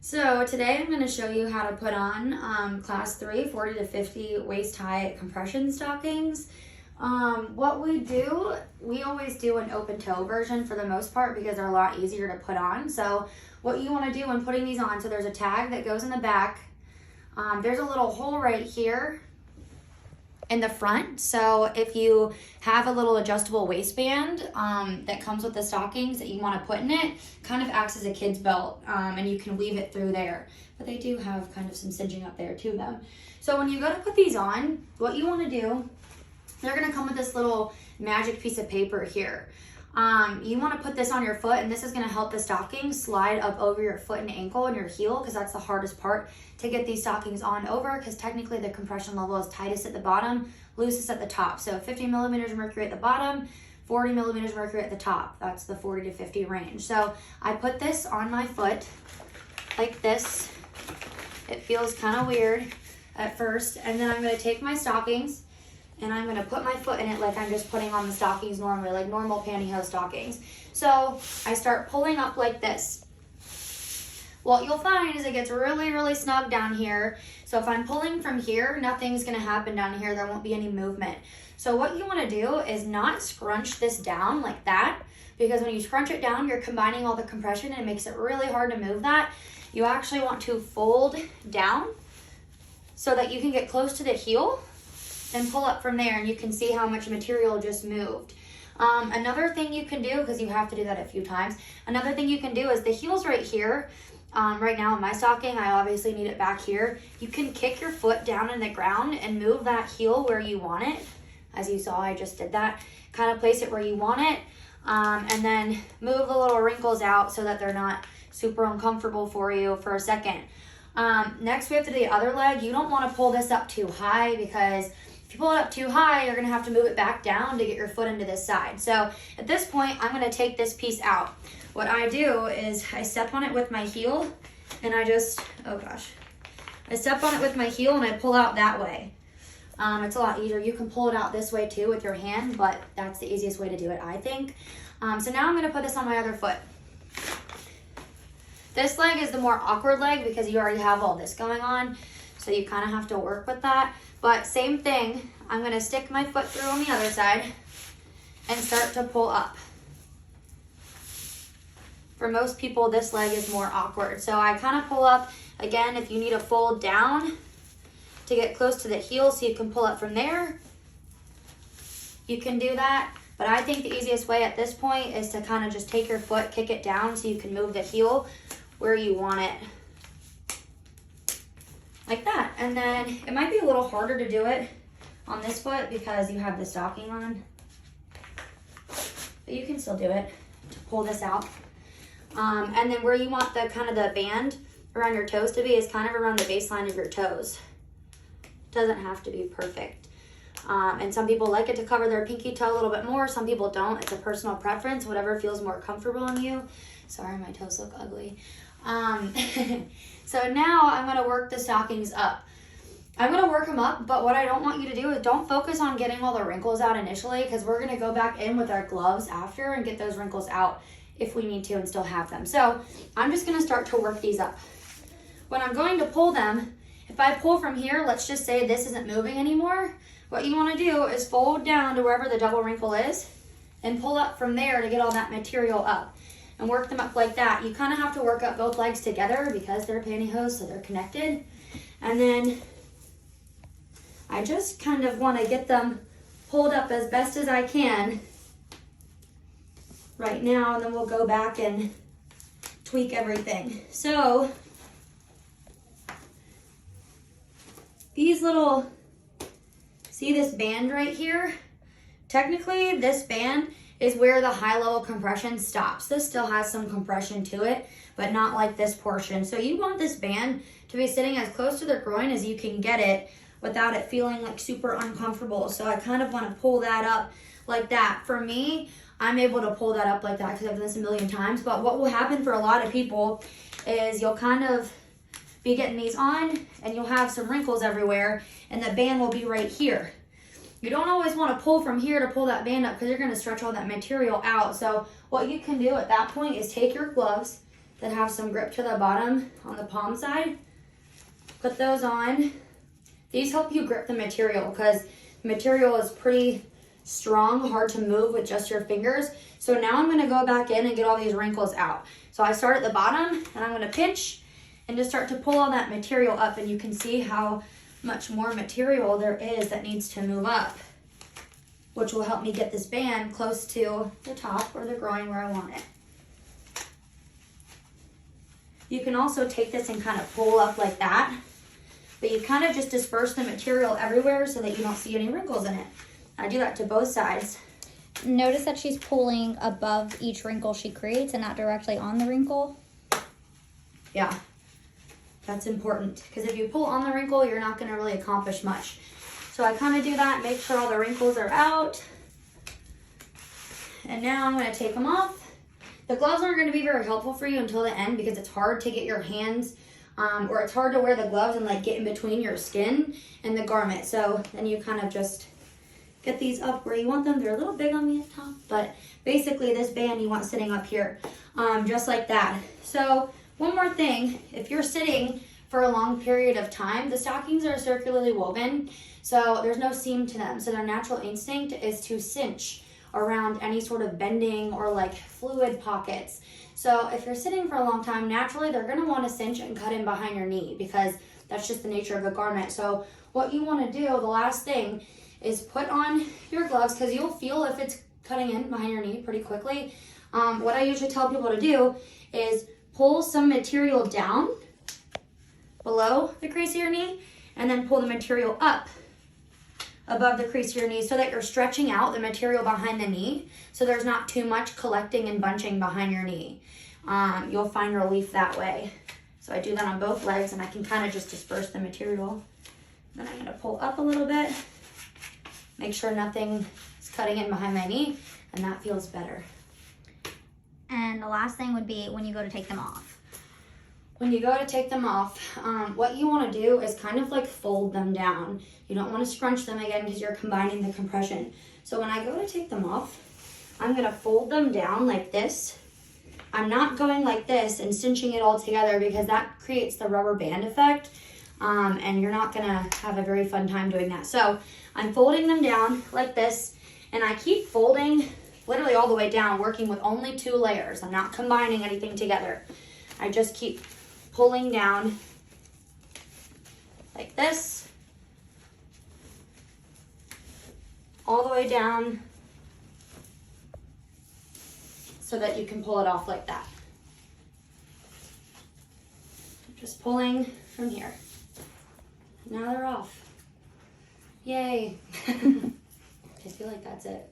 So today I'm going to show you how to put on class 3 40 to 50 waist high compression stockings. What we always do an open toe version for the most part because they're a lot easier to put on. So what you want to do when putting these on, so there's a tag that goes in the back. There's a little hole right here in the front. So if you have a little adjustable waistband that comes with the stockings that you want to put in it, kind of acts as a kid's belt, and you can weave it through there. But they do have kind of some cinching up there to them. So when you go to put these on, what you want to do, they're going to come with this little magic piece of paper here. You want to put this on your foot, and this is going to help the stockings slide up over your foot and ankle and your heel, because that's the hardest part to get these stockings on over, because technically the compression level is tightest at the bottom, loosest at the top. So 50 millimeters of mercury at the bottom, 40 millimeters of mercury at the top. That's the 40 to 50 range. So I put this on my foot like this. It feels kind of weird at first, and then I'm going to take my stockings and I'm going to put my foot in it like I'm just putting on the stockings normally, like normal pantyhose stockings. So I start pulling up like this. What you'll find is it gets really, really snug down here. So if I'm pulling from here, nothing's going to happen down here. There won't be any movement. So what you want to do is not scrunch this down like that, because when you scrunch it down, you're combining all the compression and it makes it really hard to move that. You actually want to fold down so that you can get close to the heel and pull up from there, and you can see how much material just moved. Another thing you can do, because you have to do that a few times, another thing you can do is the heel's right here. Right now in my stocking, I obviously need it back here. You can kick your foot down in the ground and move that heel where you want it. As you saw, I just did that. Kind of place it where you want it, and then move the little wrinkles out so that they're not super uncomfortable for you for a second. Next, we have to do the other leg. You don't want to pull this up too high, because if you pull it up too high, you're going to have to move it back down to get your foot into this side. So at this point, I'm going to take this piece out. What I do is I step on it with my heel, and I step on it with my heel and I pull out that way. It's a lot easier. You can pull it out this way too with your hand, but that's the easiest way to do it, I think. So now I'm going to put this on my other foot. This leg is the more awkward leg because you already have all this going on, so you kind of have to work with that. But same thing, I'm going to stick my foot through on the other side and start to pull up. For most people, this leg is more awkward. So I kind of pull up. Again, if you need to fold down to get close to the heel so you can pull up from there, you can do that. But I think the easiest way at this point is to kind of just take your foot, kick it down so you can move the heel where you want it. Like that. And then it might be a little harder to do it on this foot because you have the stocking on. But you can still do it to pull this out. And then where you want the kind of the band around your toes to be is kind of around the baseline of your toes. Doesn't have to be perfect. And some people like it to cover their pinky toe a little bit more. Some people don't. It's a personal preference, whatever feels more comfortable on you. Sorry, my toes look ugly. So now I'm going to work the stockings up. I'm going to work them up, but what I don't want you to do is don't focus on getting all the wrinkles out initially, because we're going to go back in with our gloves after and get those wrinkles out if we need to and still have them. So I'm just going to start to work these up. When I'm going to pull them, if I pull from here, let's just say this isn't moving anymore, what you want to do is fold down to wherever the double wrinkle is and pull up from there to get all that material up. And work them up like that. You kind of have to work up both legs together because they're pantyhose, so they're connected. And then I just kind of want to get them pulled up as best as I can right now, and then we'll go back and tweak everything. So these little, see this band right here? Technically, this band is where the high level compression stops. This still has some compression to it, but not like this portion. So you want this band to be sitting as close to the groin as you can get it without it feeling like super uncomfortable. So I kind of want to pull that up like that. For me, I'm able to pull that up like that because I've done this a million times. But what will happen for a lot of people is you'll kind of be getting these on and you'll have some wrinkles everywhere, and the band will be right here. You don't always want to pull from here to pull that band up because you're going to stretch all that material out. So what you can do at that point is take your gloves that have some grip to the bottom on the palm side. Put those on. These help you grip the material because the material is pretty strong, hard to move with just your fingers. So now I'm gonna go back in and get all these wrinkles out. So I start at the bottom and I'm gonna pinch and just start to pull all that material up, and you can see how much more material there is that needs to move up, which will help me get this band close to the top or the groin where I want it. You can also take this and kind of pull up like that, but you kind of just disperse the material everywhere so that you don't see any wrinkles in it. I do that to both sides. Notice that she's pulling above each wrinkle she creates and not directly on the wrinkle. Yeah, that's important because if you pull on the wrinkle, you're not going to really accomplish much. So I kind of do that, make sure all the wrinkles are out. And now I'm going to take them off. The gloves aren't going to be very helpful for you until the end because it's hard to get your hands, or it's hard to wear the gloves and like get in between your skin and the garment. So then you kind of just get these up where you want them. They're a little big on the top, but basically this band you want sitting up here, just like that. So one more thing, if you're sitting for a long period of time, the stockings are circularly woven, so there's no seam to them. So their natural instinct is to cinch around any sort of bending or like fluid pockets. So if you're sitting for a long time, naturally they're gonna wanna cinch and cut in behind your knee because that's just the nature of the garment. So what you wanna do, the last thing, is put on your gloves because you'll feel if it's cutting in behind your knee pretty quickly. What I usually tell people to do is pull some material down below the crease of your knee and then pull the material up above the crease of your knee so that you're stretching out the material behind the knee so there's not too much collecting and bunching behind your knee. You'll find relief that way. So I do that on both legs and I can kind of just disperse the material. Then I'm gonna pull up a little bit, make sure nothing is cutting in behind my knee, and that feels better. And the last thing would be when you go to take them off. When you go to take them off, what you want to do is kind of like fold them down. You don't want to scrunch them again because you're combining the compression. So when I go to take them off, I'm going to fold them down like this. I'm not going like this and cinching it all together because that creates the rubber band effect, and you're not going to have a very fun time doing that. So I'm folding them down like this, and I keep folding literally all the way down, working with only 2 layers. I'm not combining anything together. I just keep pulling down like this, all the way down so that you can pull it off like that. Just pulling from here. Now they're off. Yay. I feel like that's it.